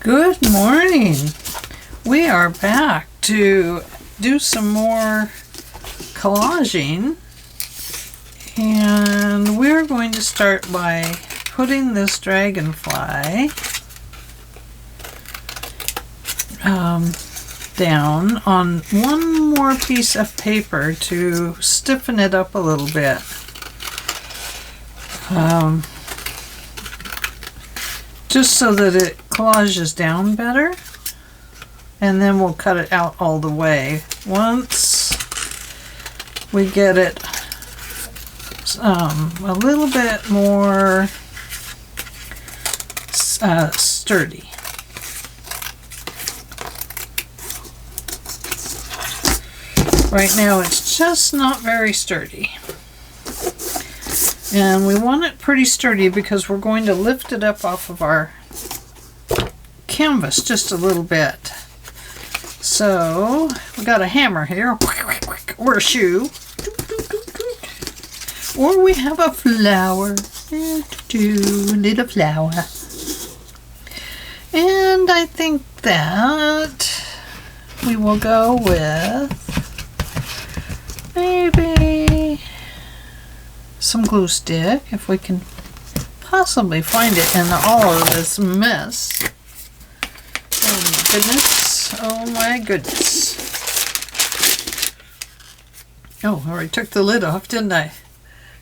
Good morning. We are back to do some more collaging, and we're going to start by putting this dragonfly down on one more piece of paper to stiffen it up a little bit. Just so that it collages down better, and then we'll cut it out all the way once we get it a little bit more sturdy. Right now it's just not very sturdy. And we want it pretty sturdy because we're going to lift it up off of our canvas just a little bit. So we got a hammer here, or a shoe, or we have a flower, little flower. And I think that we will go with maybe some glue stick, if we can possibly find it in all of this mess. Oh my goodness. Oh my goodness. Oh, I already took the lid off, didn't I?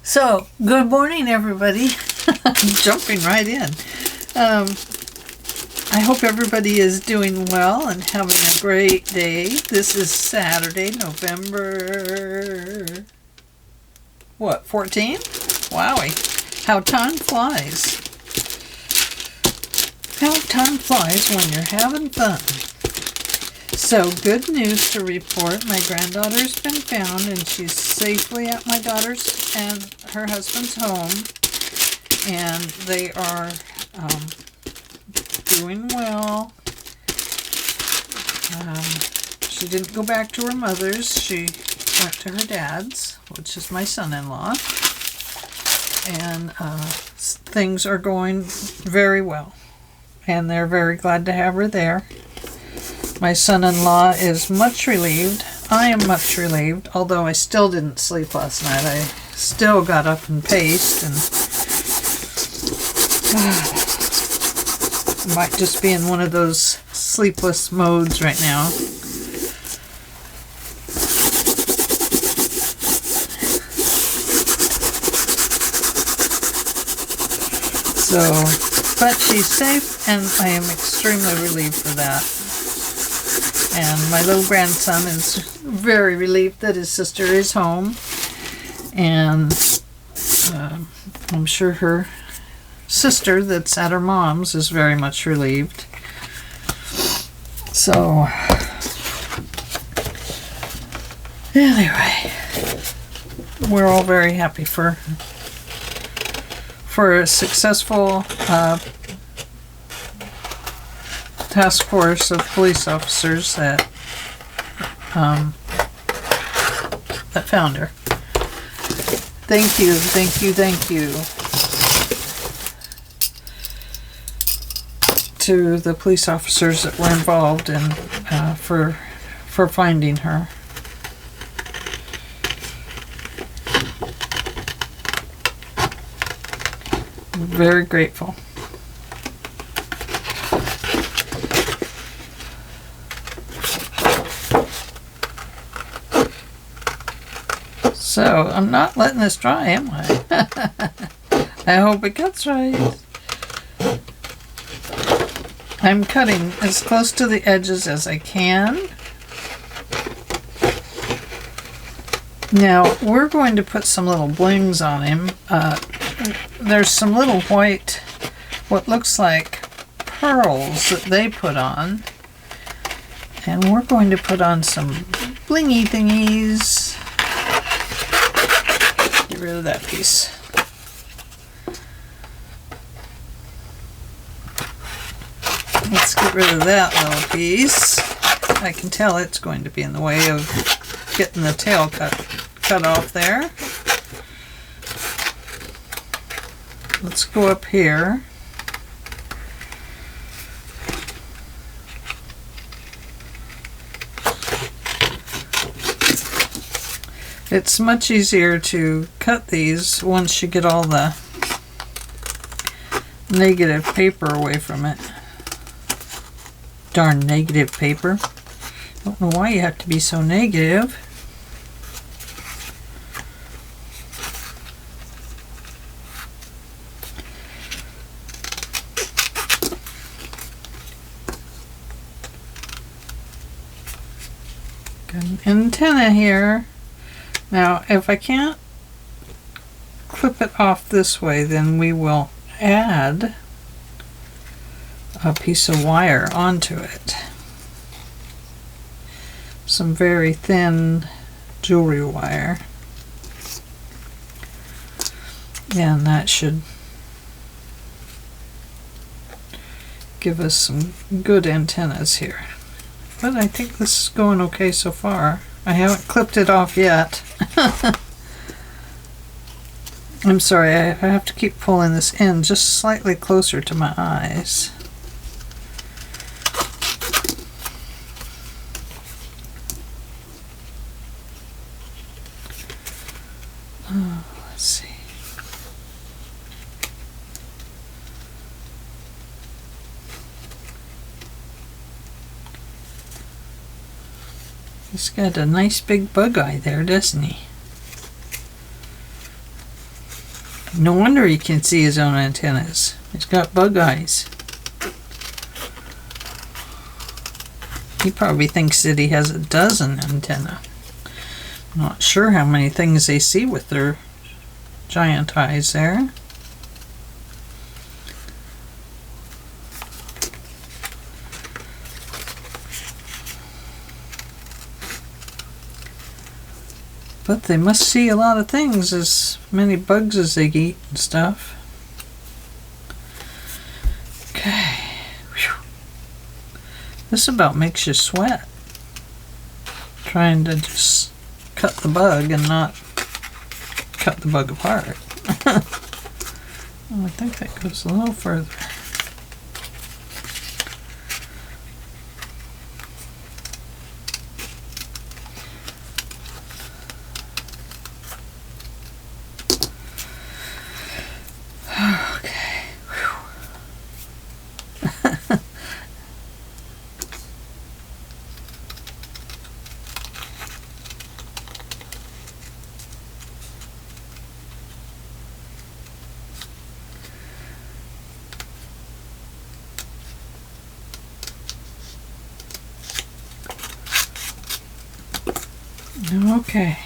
So, good morning, everybody. I'm jumping right in. I hope everybody is doing well and having a great day. This is Saturday, November... what, 14? Wowie. How time flies. How time flies when you're having fun. So, good news to report. My granddaughter's been found, and she's safely at my daughter's and her husband's home. And they are doing well. She didn't go back to her mother's. She went to her dad's, which is my son-in-law, and things are going very well, and they're very glad to have her there. My son-in-law is much relieved. I am much relieved, although I still didn't sleep last night. I still got up and paced, and might just be in one of those sleepless modes right now. So, but she's safe, and I am extremely relieved for that. And my little grandson is very relieved that his sister is home. And I'm sure her sister that's at her mom's is very much relieved. So, anyway, we're all very happy for a successful task force of police officers that found her. Thank you, thank you, thank you to the police officers that were involved in for finding her. Very grateful. So, I'm not letting this dry, am I? I hope it gets right. I'm cutting as close to the edges as I can. Now, we're going to put some little blings on him. There's some little white, what looks like pearls that they put on. And we're going to put on some blingy thingies. Get rid of that piece. Let's get rid of that little piece. I can tell it's going to be in the way of getting the tail cut off there. Let's go up here. It's much easier to cut these once you get all the negative paper away from it. Darn negative paper. Don't know why you have to be so negative. Got an antenna here. Now, if I can't clip it off this way, then we will add a piece of wire onto it. Some very thin jewelry wire. And that should give us some good antennas here. But I think this is going okay so far. I haven't clipped it off yet. I'm sorry, I have to keep pulling this in just slightly closer to my eyes. Oh, let's see. He's got a nice big bug eye there, doesn't he? No wonder he can see his own antennas. He's got bug eyes. He probably thinks that he has a dozen antennae. Not sure how many things they see with their giant eyes there. But they must see a lot of things, as many bugs as they eat and stuff. Okay. Whew. This about makes you sweat. Trying to just cut the bug and not cut the bug apart. Oh, I think that goes a little further. Okay.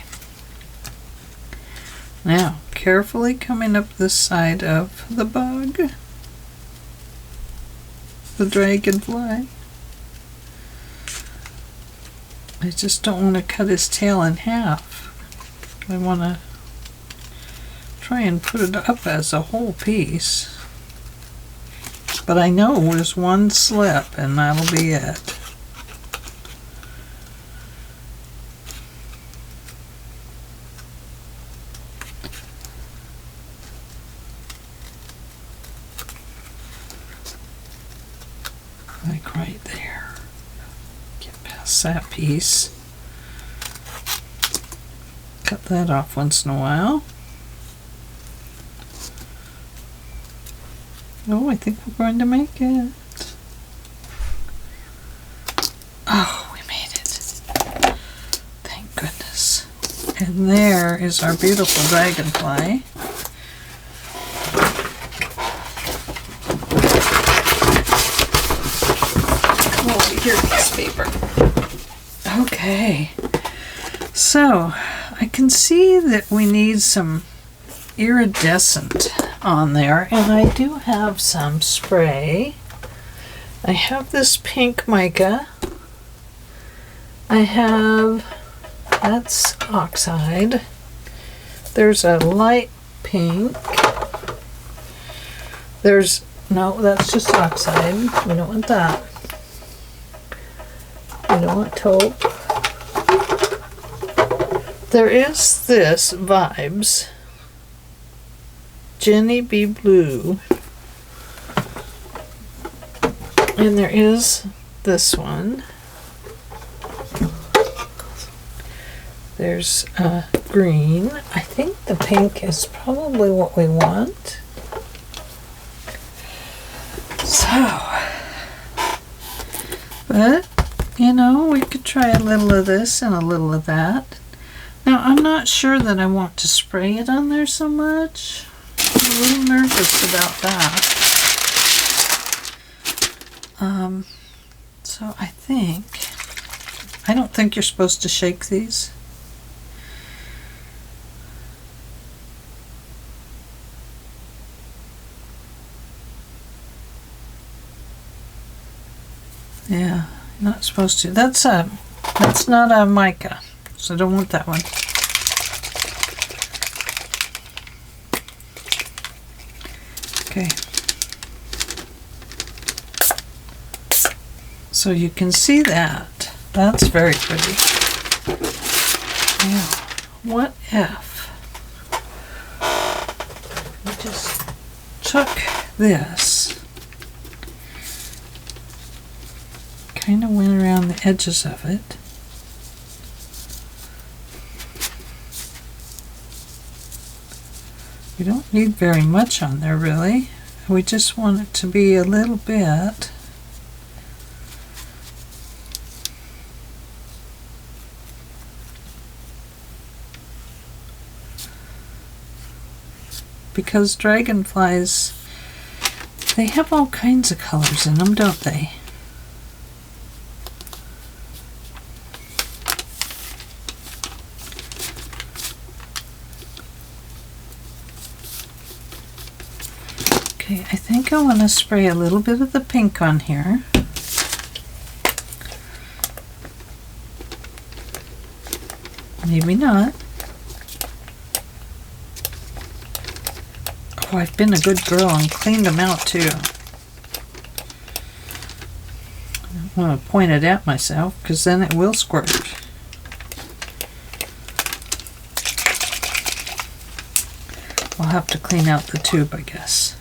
Now, carefully coming up this side of the bug, the dragonfly. I just don't want to cut his tail in half. I want to try and put it up as a whole piece. But I know there's one slip and that'll be it. Like right there. Get past that piece. Cut that off once in a while. Oh, I think we're going to make it. Oh, we made it. Thank goodness. And there is our beautiful dragonfly. Here, piece of paper. Okay, so I can see that we need some iridescent on there, and I do have some spray. I have this pink mica. I have, that's oxide. There's a light pink. There's, no, that's just oxide. We don't want that. I don't want taupe. There is this Vibes Jenny B Blue, and there is this one, There's green. I think the pink is probably what we want. So, but, you know, we could try a little of this and a little of that. Now, I'm not sure that I want to spray it on there so much. I'm a little nervous about that. So I don't think you're supposed to shake these. Yeah, not supposed to. That's not a mica, so I don't want that one. Okay. So you can see that. That's very pretty. Now, what if we just took this, kind of went around the edges of it, we don't need very much on there really. We just want it to be a little bit. Because dragonflies, they have all kinds of colors in them, don't they? Okay, I think I want to spray a little bit of the pink on here. Maybe not. Oh, I've been a good girl and cleaned them out too. I don't want to point it at myself because then it will squirt. I'll have to clean out the tube, I guess.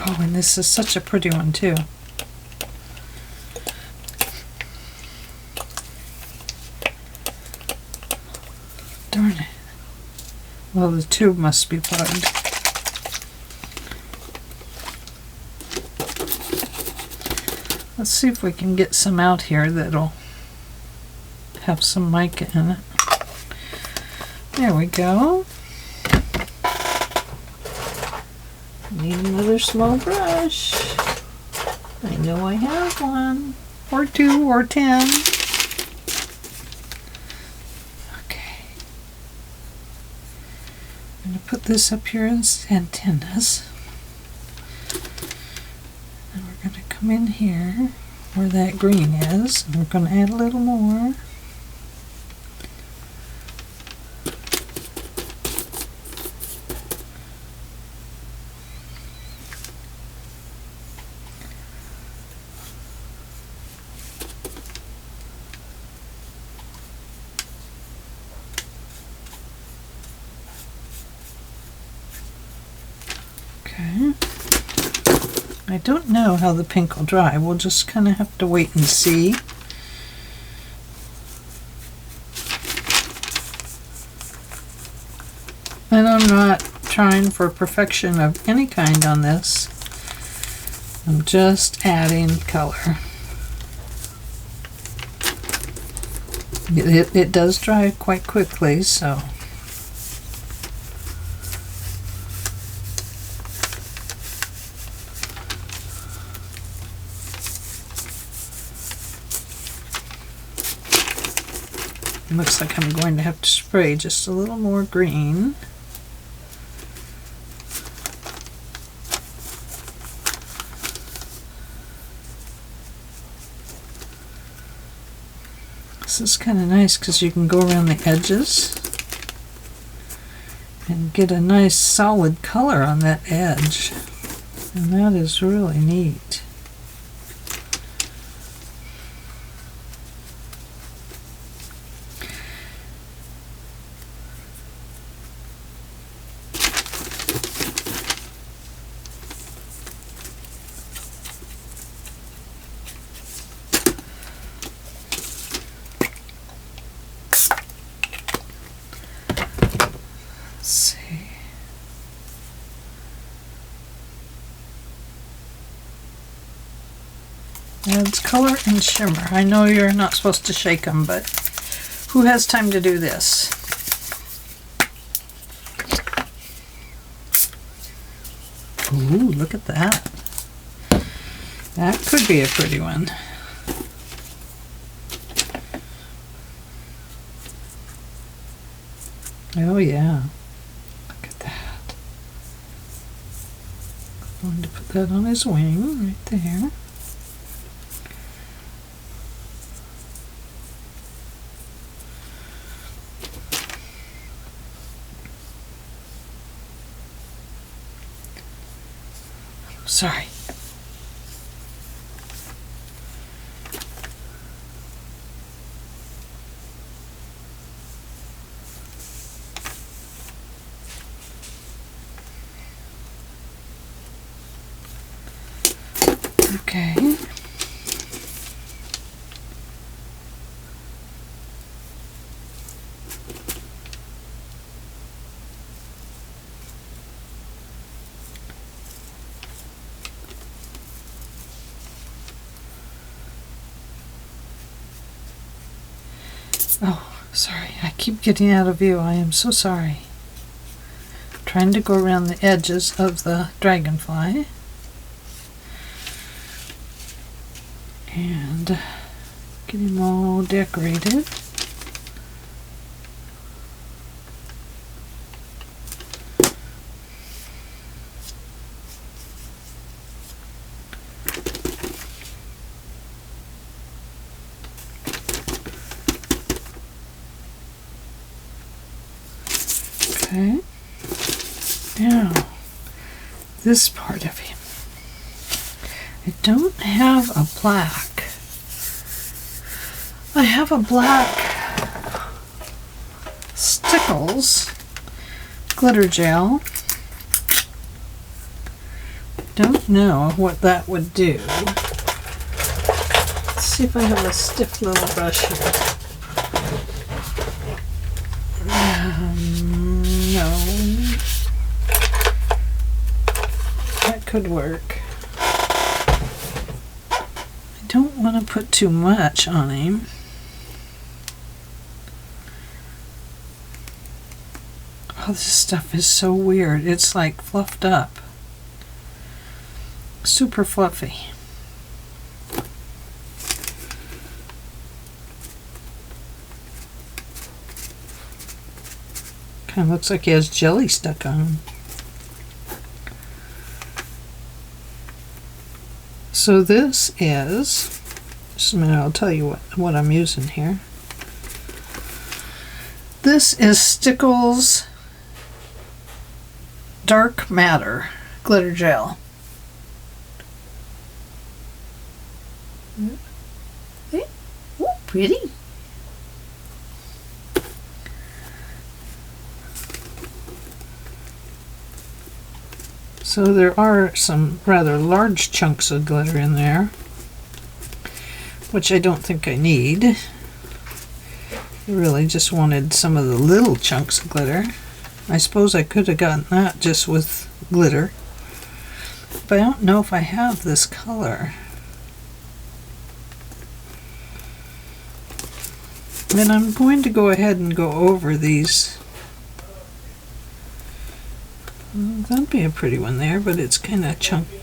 Oh, and this is such a pretty one too. Darn it. Well, the tube must be plugged. Let's see if we can get some out here that'll have some mica in it. There we go. Need another small brush. I know I have one, or two, or 10. Okay. I'm going to put this up here as antennas. And we're going to come in here where that green is. And we're going to add a little more. Okay. I don't know how the pink will dry. We'll just kind of have to wait and see. And I'm not trying for perfection of any kind on this. I'm just adding color. It does dry quite quickly, so. It looks like I'm going to have to spray just a little more green. This is kind of nice because you can go around the edges and get a nice solid color on that edge. And that is really neat. Adds color and shimmer. I know you're not supposed to shake them, but who has time to do this? Ooh, look at that. That could be a pretty one. Oh yeah. Look at that. I'm going to put that on his wing right there. Sorry. Okay. Oh, sorry. I keep getting out of view. I am so sorry. Trying to go around the edges of the dragonfly. And get him all decorated. Okay. Now, this part of him. I don't have a black. I have a black Stickles glitter gel. Don't know what that would do. Let's see if I have a stiff little brush here. No. That could work. I don't want to put too much on him. Oh, this stuff is so weird. It's like fluffed up. Super fluffy. Kind of looks like he has jelly stuck on him. So this is, just a minute, I'll tell you what I'm using here. This is Stickles Dark Matter glitter gel. Hey, oh, pretty. So there are some rather large chunks of glitter in there, which I don't think I need. I really just wanted some of the little chunks of glitter. I suppose I could have gotten that just with glitter, but I don't know if I have this color. And I'm going to go ahead and go over these. That'd be a pretty one there, but it's kind of chunky.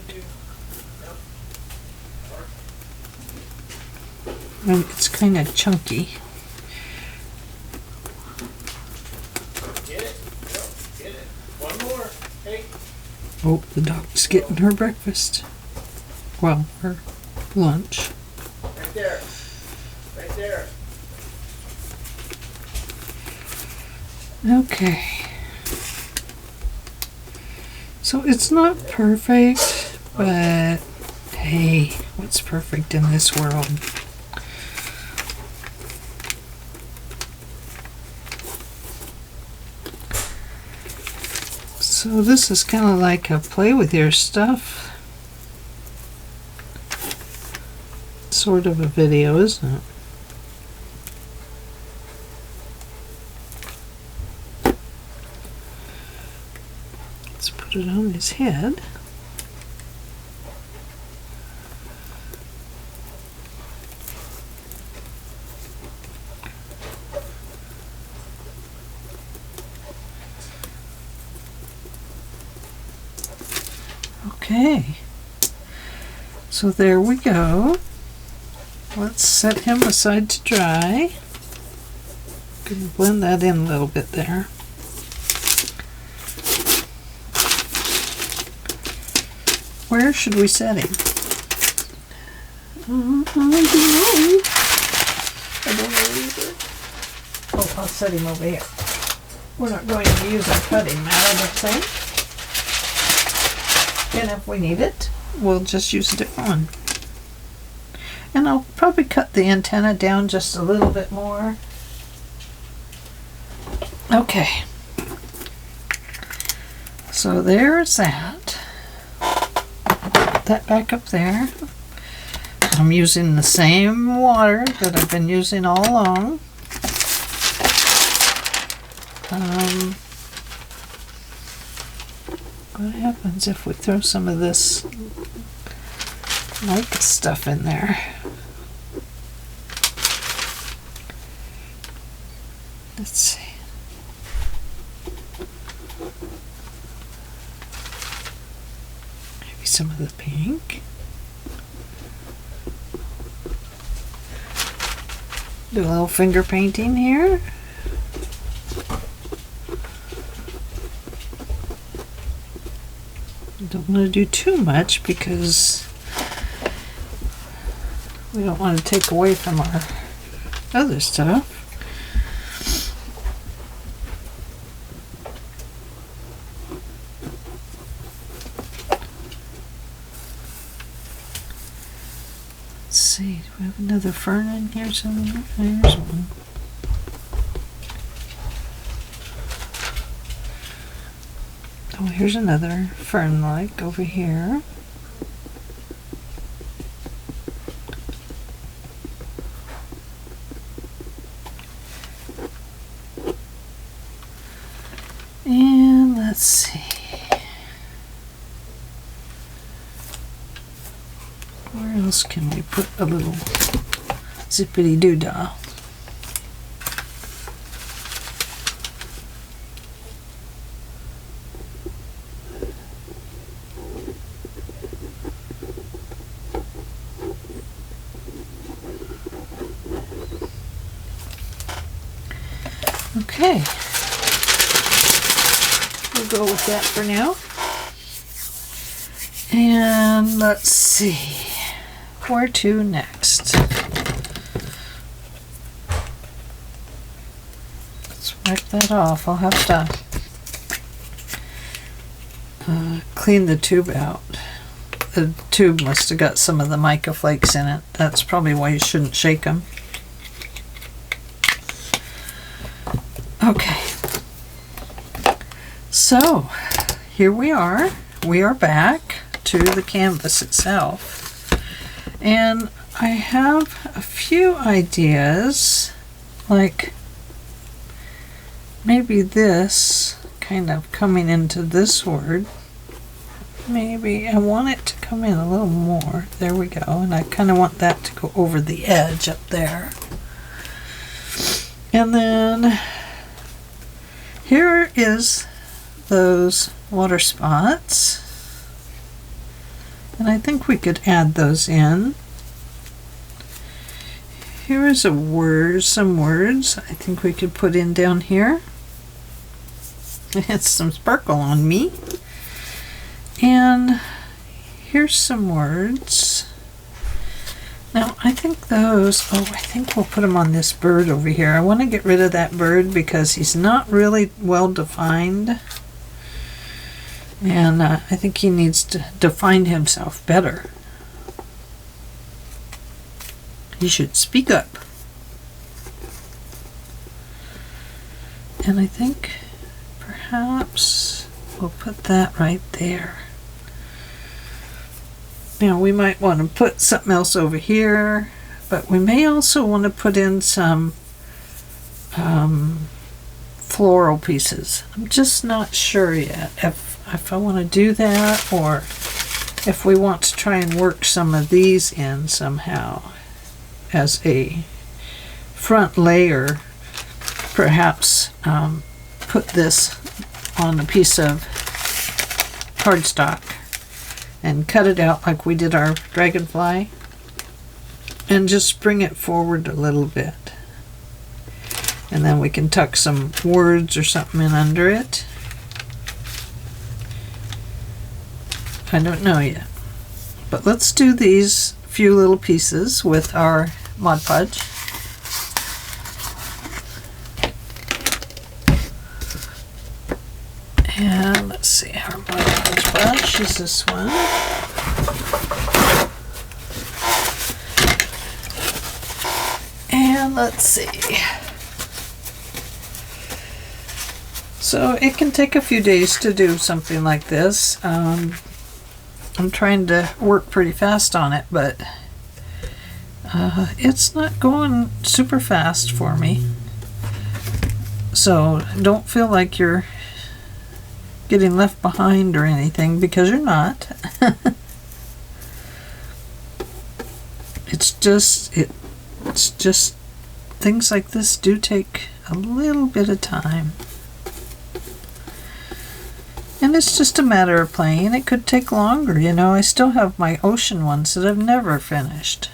And it's kind of chunky. Get it. Get it. One more. Hey. Oh, the dog's getting her breakfast. Well, her lunch. Right there. Right there. Okay. So it's not perfect, but hey, what's perfect in this world? So this is kind of like a play with your stuff sort of a video, isn't it? Put it on his head. Okay. So there we go. Let's set him aside to dry. Gonna blend that in a little bit there. Where should we set him? I don't know. I don't know either. Oh, I'll set him over here. We're not going to use our cutting mat, I don't think. And if we need it, we'll just use a different one. And I'll probably cut the antenna down just a little bit more. Okay. So there's that. Put that back up there. I'm using the same water that I've been using all along. What happens if we throw some of this mica stuff in there? Let's see. Maybe some of the pink. Do a little finger painting here. Don't want to do too much because we don't want to take away from our other stuff. Let's see, do we have another fern in here somewhere? There's one. Oh, here's another fern-like over here. And let's see. Where else can we put a little zippity-doo-dah? Okay, we'll go with that for now. And let's see, where to next? Let's wipe that off. I'll have to clean the tube out. The tube must have got some of the mica flakes in it. That's probably why you shouldn't shake them. Okay, so here we are. We are back to the canvas itself, and I have a few ideas, like maybe this kind of coming into this word. Maybe I want it to come in a little more. There we go, and I kind of want that to go over the edge up there. And then here is those water spots, and I think we could add those in. Here is a word, some words I think we could put in down here. It has some sparkle on me. And here's some words. Now, I think those, I think we'll put them on this bird over here. I want to get rid of that bird because he's not really well defined. And I think he needs to define himself better. He should speak up. And I think perhaps we'll put that right there. Now we might want to put something else over here, but we may also want to put in some floral pieces. I'm just not sure yet if I want to do that, or if we want to try and work some of these in somehow as a front layer. Perhaps put this on a piece of cardstock and cut it out like we did our dragonfly, and just bring it forward a little bit. And then we can tuck some words or something in under it. I don't know yet. But let's do these few little pieces with our Mod Podge. And let's see, our Mod Podge brush is this one. And let's see. So it can take a few days to do something like this. I'm trying to work pretty fast on it, but it's not going super fast for me. So don't feel like you're getting left behind or anything, because you're not. It's just things like this do take a little bit of time. And it's just a matter of playing. It could take longer, you know. I still have my ocean ones that I've never finished.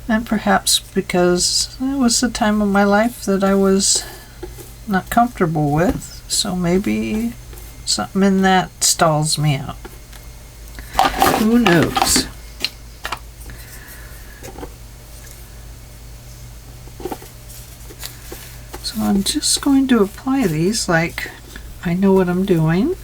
And perhaps because it was a time of my life that I was not comfortable with, so maybe something in that stalls me out. Who knows? So I'm just going to apply these like I know what I'm doing.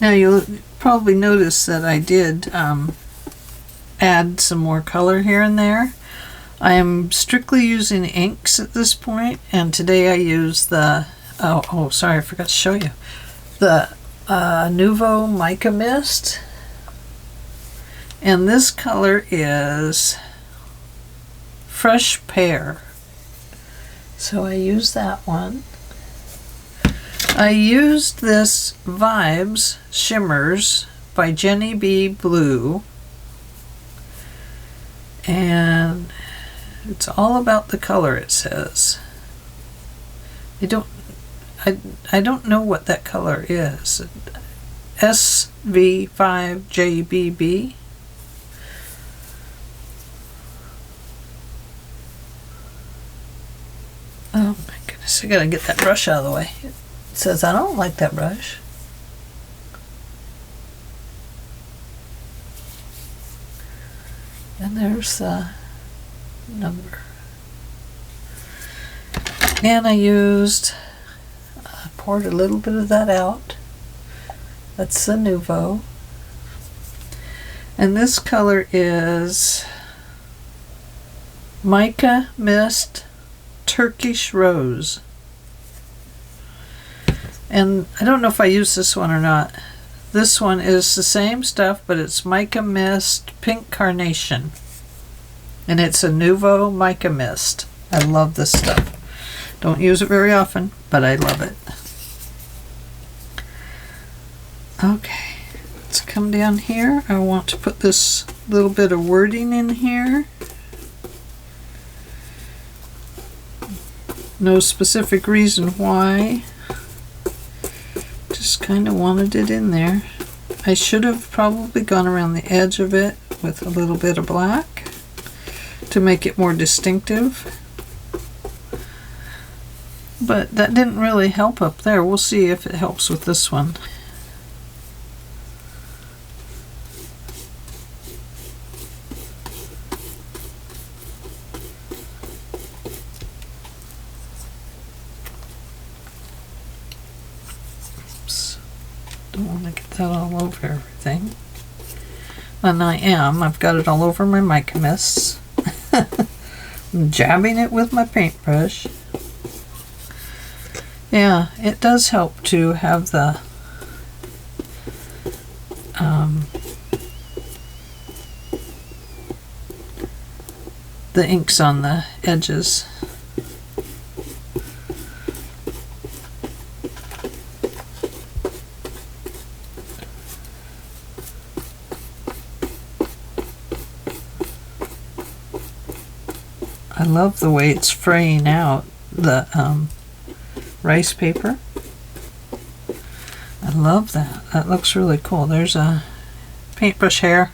Now you'll probably notice that I did add some more color here and there. I am strictly using inks at this point, and today I use the, oh sorry, I forgot to show you, the Nouveau Mica Mist. And this color is Fresh Pear. So I use that one. I used this Vibes Shimmers by Jenny B. Blue. And it's all about the color, it says. I don't know what that color is. SV5JBB. Oh my goodness, I gotta get that brush out of the way. It says I don't like that brush. And there's the number. And I poured a little bit of that out. That's the Nouveau. And this color is Mica Mist Turkish Rose. And I don't know if I use this one or not. This one is the same stuff, but it's Mica Mist Pink Carnation. And it's a Nouveau Mica Mist. I love this stuff. Don't use it very often, but I love it. Okay, let's come down here. I want to put this little bit of wording in here. No specific reason why. Just kind of wanted it in there. I should have probably gone around the edge of it with a little bit of black to make it more distinctive. But that didn't really help up there. We'll see if it helps with this one. Don't want to get that all over everything. And I am. I've got it all over my mica mists. I'm jabbing it with my paintbrush. Yeah, it does help to have the inks on the edges. I love the way it's fraying out the rice paper. I love that. That looks really cool. There's a paintbrush hair.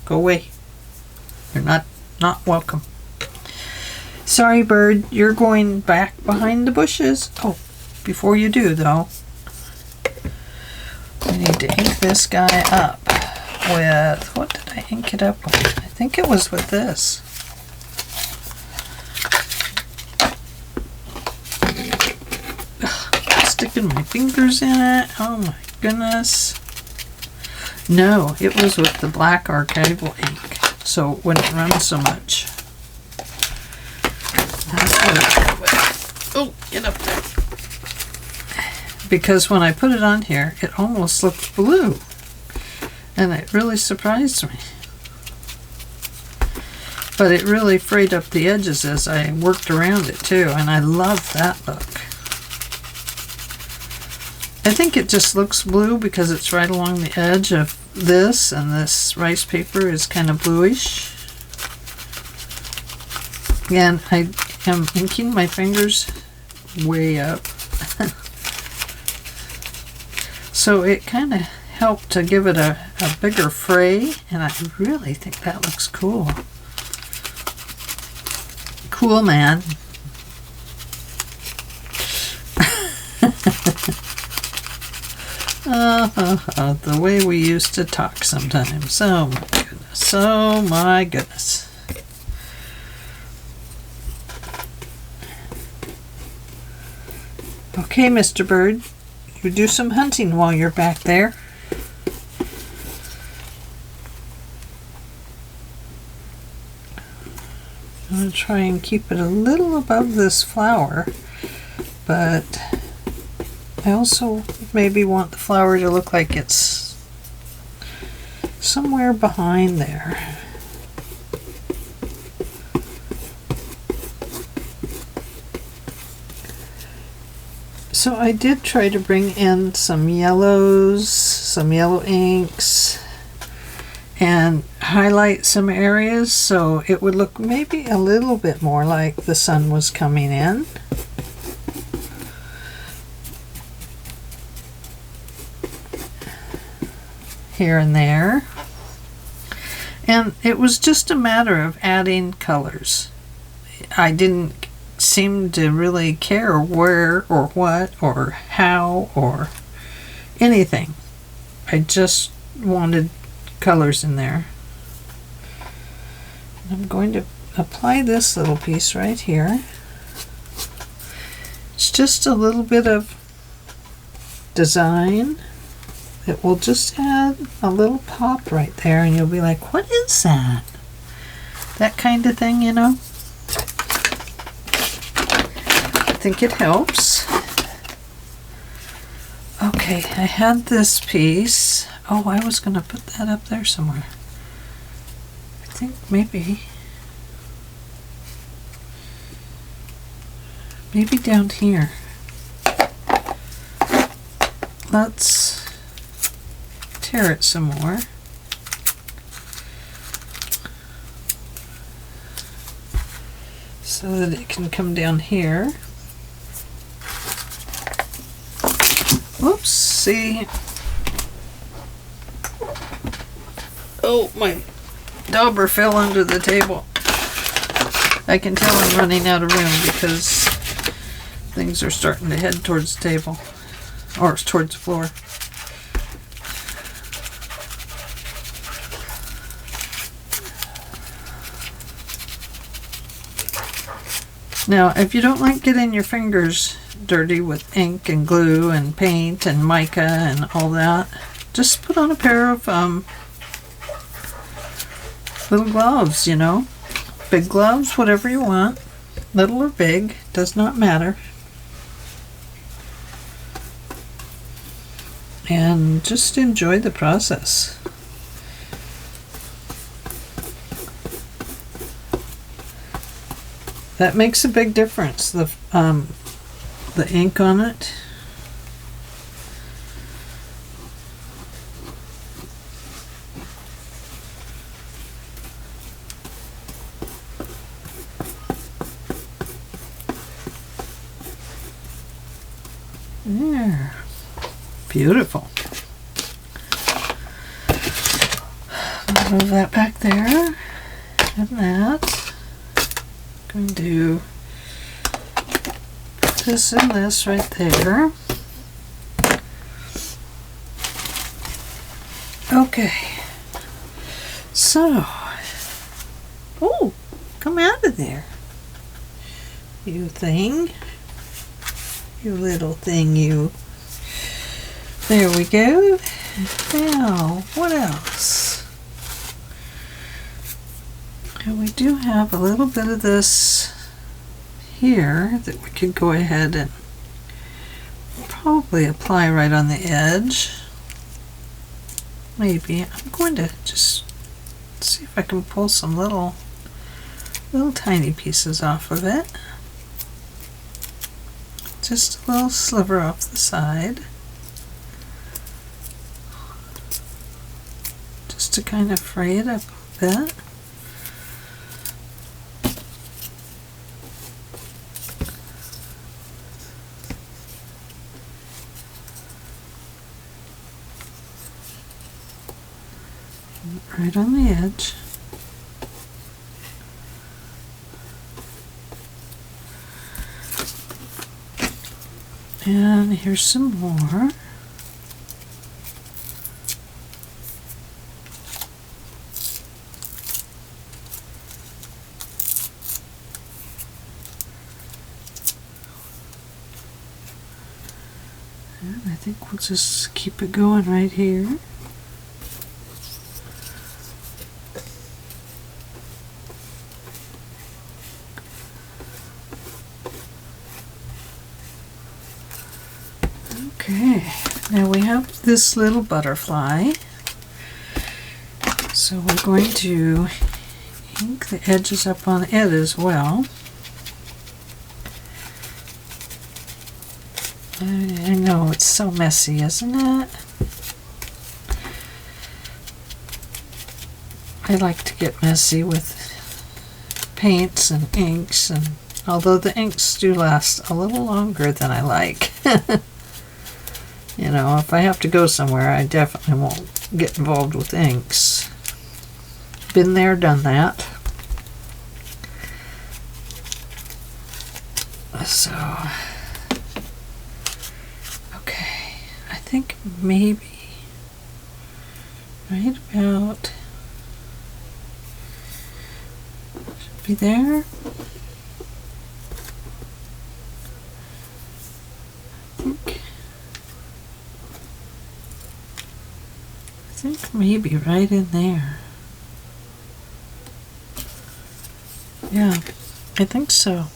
Go away. You're not welcome. Sorry, bird. You're going back behind the bushes. Oh, before you do, though, I need to ink this guy up with, what did I ink it up with? I think it was with this. Ugh, sticking my fingers in it. Oh my goodness. No, it was with the black archival ink, so it wouldn't run so much. That's what it was. Oh, get up there. Because when I put it on here, it almost looked blue. And it really surprised me. But it really frayed up the edges as I worked around it too, and I love that look. I think it just looks blue because it's right along the edge of this, and this rice paper is kind of bluish. Again, I am inking my fingers way up. So it kind of helped to give it a bigger fray, and I really think that looks cool. Cool, man. The way we used to talk sometimes. Oh my goodness. Oh my goodness. Okay, Mr. Bird. You do some hunting while you're back there. I'm going to try and keep it a little above this flower, but I also maybe want the flower to look like it's somewhere behind there. So I did try to bring in some yellows, some yellow inks, and highlight some areas so it would look maybe a little bit more like the sun was coming in. Here and there. And it was just a matter of adding colors. I didn't seem to really care where or what or how or anything. I just wanted colors in there. I'm going to apply this little piece right here. It's just a little bit of design. It will just add a little pop right there, and you'll be like, what is that? That kind of thing, you know? I think it helps. Okay, I had this piece. Oh, I was going to put that up there somewhere. I think maybe down here. Let's tear it some more. So that it can come down here. Whoops, see. Oh, my dauber fell under the table. I can tell I'm running out of room because things are starting to head towards the table, or towards the floor. Now, if you don't like getting your fingers dirty with ink and glue and paint and mica and all that, just put on a pair of little gloves, you know. Big gloves, whatever you want. Little or big, does not matter. And just enjoy the process. That makes a big difference, the ink on it. There. Beautiful. Move that back there. And that. Going to put this and this right there. Okay. So. Oh, come out of there. You thing. You little thing, you. There we go. Now, what else? And we do have a little bit of this here that we could go ahead and probably apply right on the edge. Maybe. I'm going to just see if I can pull some little tiny pieces off of it. Just a little sliver off the side. Just to kind of fray it up a bit. Right on the edge. And here's some more. And I think we'll just keep it going right here. Okay, now we have this little butterfly, so we're going to ink the edges up on it as well. I know it's so messy, isn't it? I like to get messy with paints and inks, and although the inks do last a little longer than I like. You know, if I have to go somewhere, I definitely won't get involved with inks. Been there, done that. So, okay, I think maybe right about should be there. I think maybe right in there. Yeah, I think so.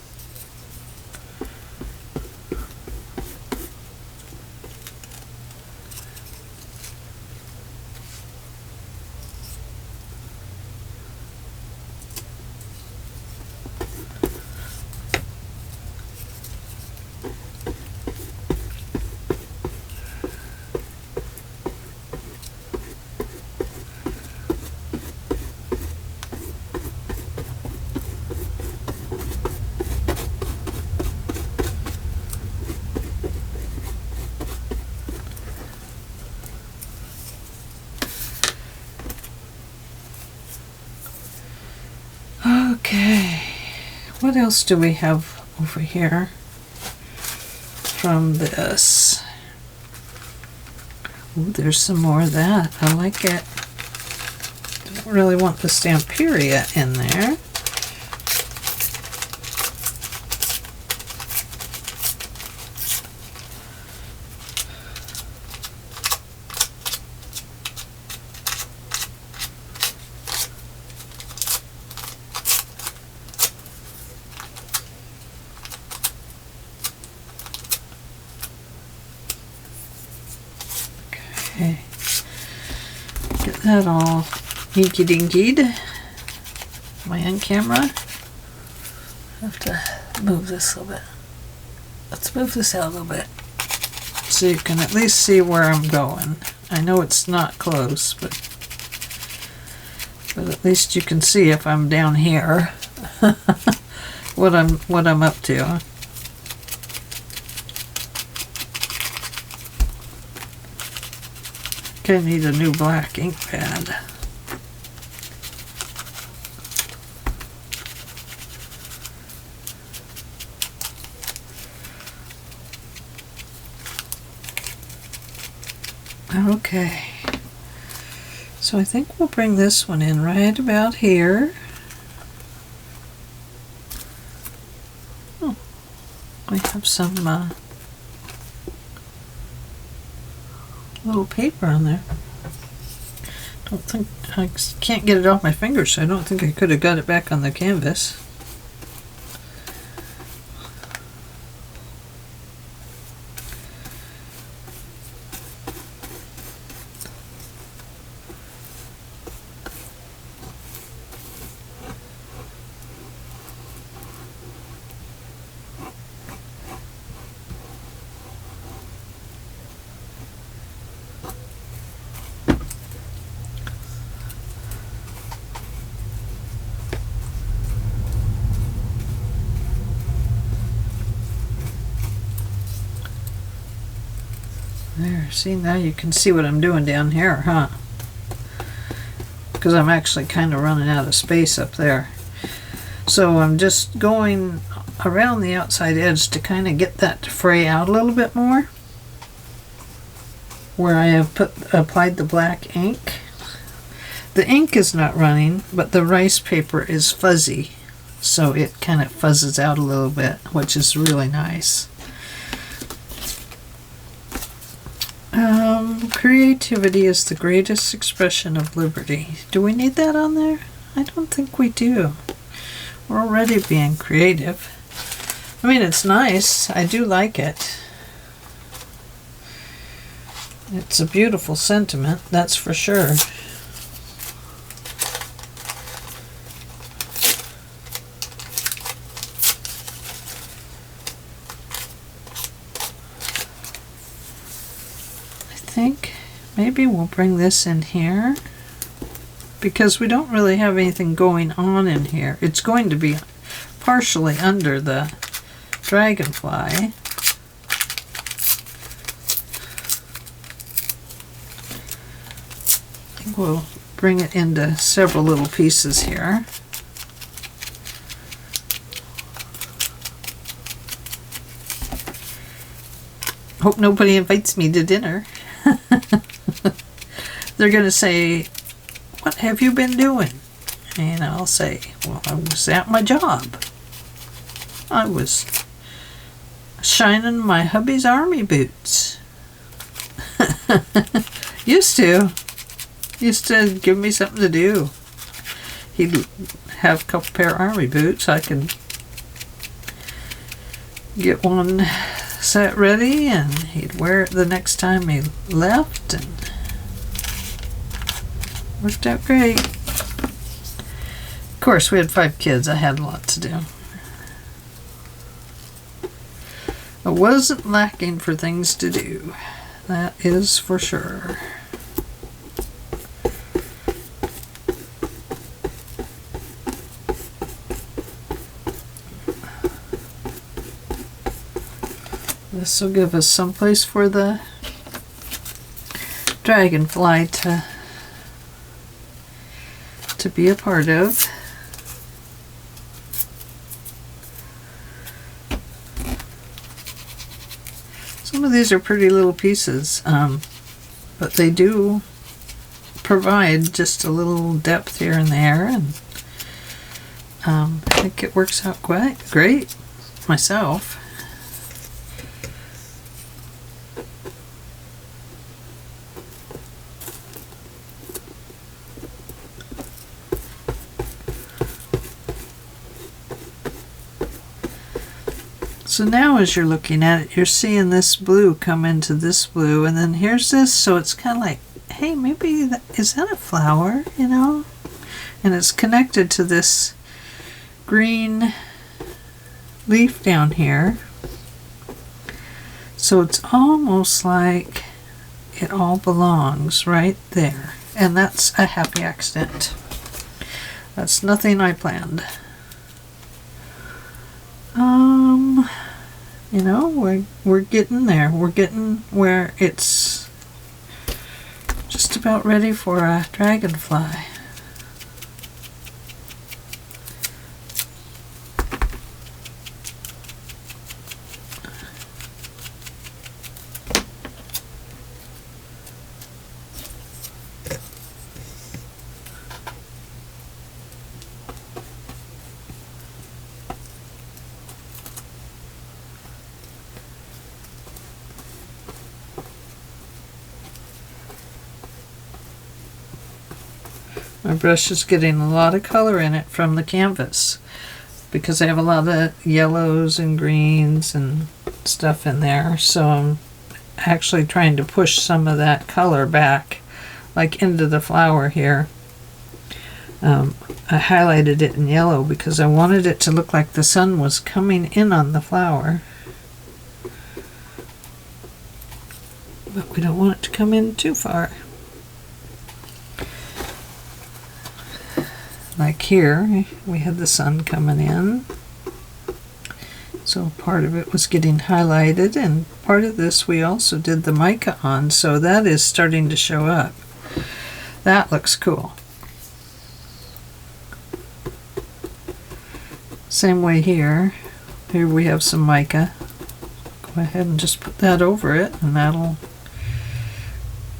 Okay, what else do we have over here from this? Ooh, there's some more of that. I like it. Don't really want the Stamperia in there. Okay, get that all inky dinkied. My end camera. I have to move this a little bit. Let's move this out a little bit so you can at least see where I'm going. I know it's not close, but at least you can see if I'm down here what I'm up to. I need a new black ink pad. Okay, so I think we'll bring this one in right about here. Oh, I have some little paper on there. Don't think, I can't get it off my fingers, so I don't think I could have got it back on the canvas. There, see, now you can see what I'm doing down here, huh? Because I'm actually kind of running out of space up there. So I'm just going around the outside edge to kind of get that to fray out a little bit more. Where I have applied the black ink. The ink is not running, but the rice paper is fuzzy. So it kind of fuzzes out a little bit, which is really nice. Creativity is the greatest expression of liberty. Do we need that on there? I don't think we do. We're already being creative. I mean, it's nice. I do like it. It's a beautiful sentiment, that's for sure. I think maybe we'll bring this in here because we don't really have anything going on in here. It's going to be partially under the Dragonfly. I think we'll bring it into several little pieces here. Hope nobody invites me to dinner. They're going to say, "What have you been doing?" And I'll say, "Well, I was at my job. I was shining my hubby's army boots." Used to give me something to do. He'd have a couple pair of army boots. I could get one set ready and he'd wear it the next time he left, and worked out great. Of course, we had 5 kids. I had a lot to do. I wasn't lacking for things to do. That is for sure. This will give us some place for the Dragonfly to be a part of. Some of these are pretty little pieces, but they do provide just a little depth here and there, and I think it works out quite great myself. So now as you're looking at it, you're seeing this blue come into this blue, and then here's this, so it's kind of like, hey, maybe is that a flower, you know? And it's connected to this green leaf down here. So it's almost like it all belongs right there. And that's a happy accident. That's nothing I planned. You know, we're getting there. We're getting where it's just just about ready for a dragonfly. My brush is getting a lot of color in it from the canvas because I have a lot of yellows and greens and stuff in there, so I'm actually trying to push some of that color back, like into the flower here. I highlighted it in yellow because I wanted it to look like the sun was coming in on the flower, but we don't want it to come in too far. Like here, we had the sun coming in, so part of it was getting highlighted, and part of this we also did the mica on, so that is starting to show up. That looks cool. Same way here. Here we have some mica. Go ahead and just put that over it, and that'll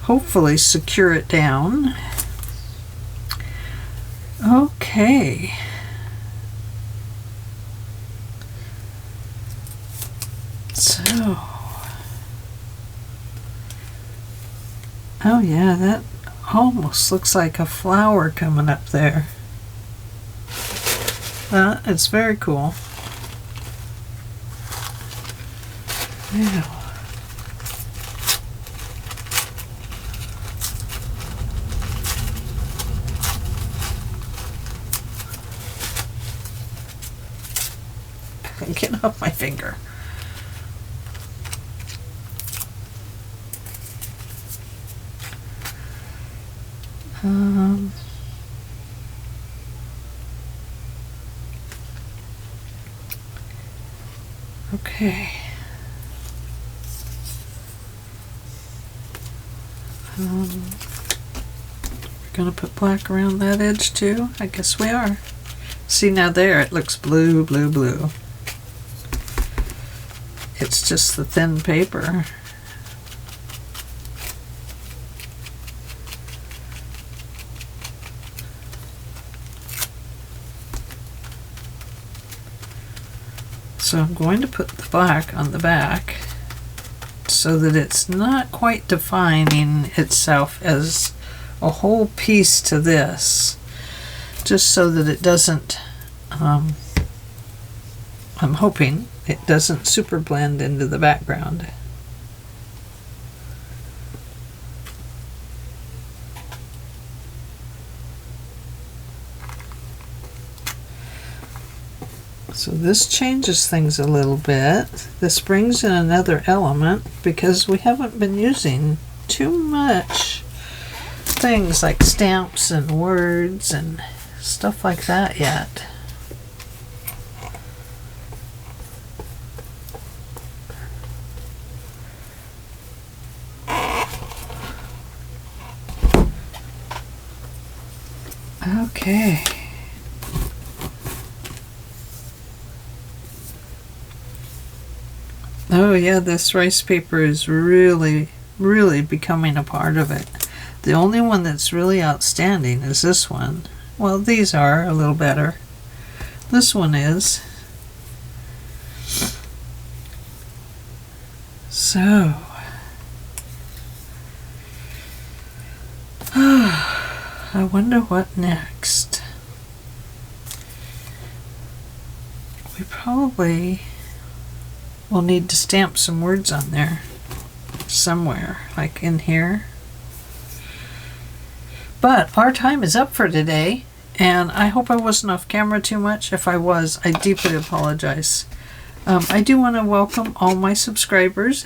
hopefully secure it down. Okay. So, oh yeah, that almost looks like a flower coming up there. It's very cool. Yeah. Get off my finger. Okay. We're gonna put black around that edge too. I guess we are. See, now there it looks blue, blue, blue. It's just the thin paper. So I'm going to put the black on the back so that it's not quite defining itself as a whole piece to this, just so that it doesn't, I'm hoping it doesn't super blend into the background. So this changes things a little bit. This brings in another element because we haven't been using too much things like stamps and words and stuff like that yet. Okay. Oh yeah, this rice paper is really, really becoming a part of it. The only one that's really outstanding is this one. Well, these are a little better. This one is. So. I wonder what next. We probably will need to stamp some words on there somewhere, like in here. But our time is up for today, and I hope I wasn't off camera too much. If I was, I deeply apologize. I do want to welcome all my subscribers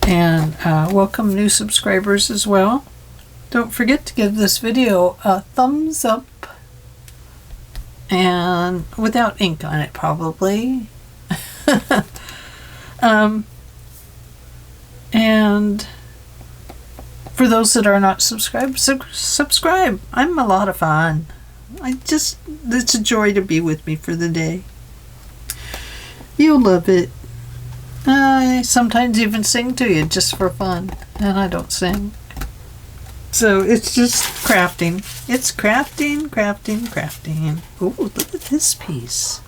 and welcome new subscribers as well. Don't forget to give this video a thumbs up, and without ink on it And for those that are not subscribed, subscribe. I'm a lot of fun. It's a joy to be with me for the day. You'll love it. I sometimes even sing to you just for fun, and I don't sing. So it's just crafting. It's crafting, crafting, crafting. Ooh, look at this piece.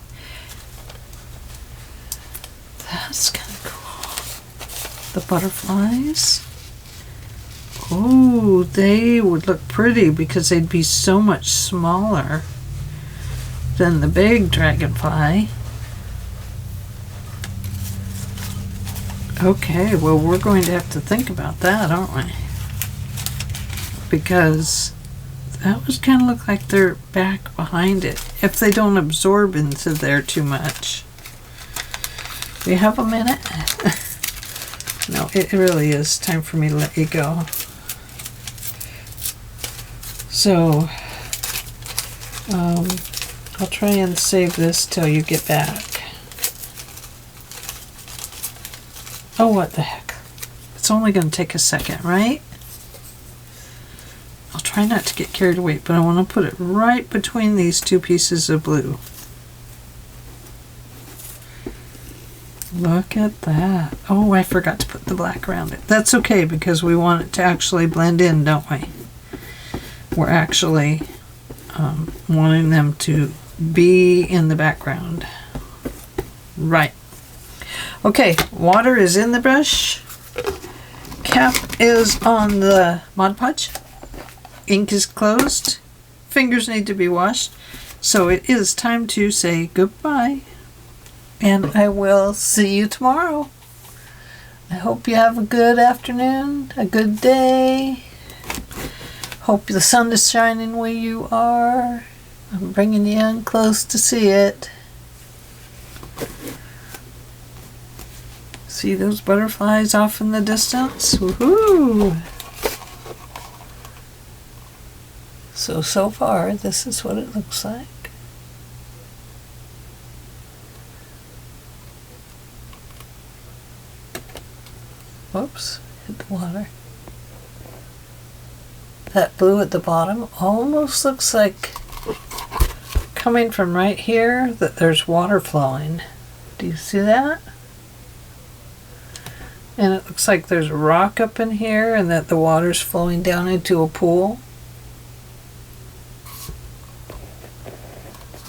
That's kind of cool. The butterflies. Ooh, they would look pretty because they'd be so much smaller than the big dragonfly. Okay, well, we're going to have to think about that, aren't we? Because that would kind of look like they're back behind it, if they don't absorb into there too much. Do you have a minute? No, it really is time for me to let you go. So, I'll try and save this till you get back. Oh, what the heck. It's only going to take a second, right? I'll try not to get carried away, but I want to put it right between these two pieces of blue. Look at that. Oh, I forgot to put the black around it. That's okay because we want it to actually blend in, don't we? We're actually wanting them to be in the background. Right. Okay, water is in the brush. Cap is on the Mod Podge. Ink is closed. Fingers need to be washed. So it is time to say goodbye. And I will see you tomorrow. I hope you have a good afternoon, a good day. Hope the sun is shining where you are. I'm bringing you in close to see it. See those butterflies off in the distance? Woohoo! So far, this is what it looks like. Whoops, hit the water. That blue at the bottom almost looks like coming from right here that there's water flowing. Do you see that? And it looks like there's a rock up in here and that the water's flowing down into a pool.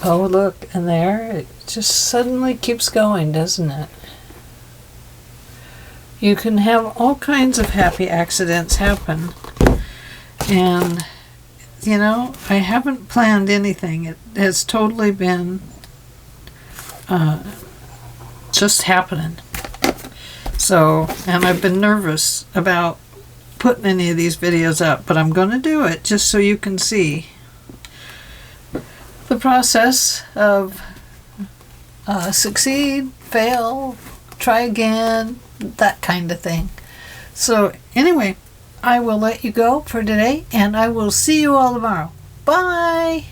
Oh, look, and there, it just suddenly keeps going, doesn't it? You can have all kinds of happy accidents happen. And, you know, I haven't planned anything. It has totally been just happening. So, and I've been nervous about putting any of these videos up, but I'm going to do it just so you can see the process of succeed, fail, try again, that kind of thing. So anyway, I will let you go for today, and I will see you all tomorrow. Bye!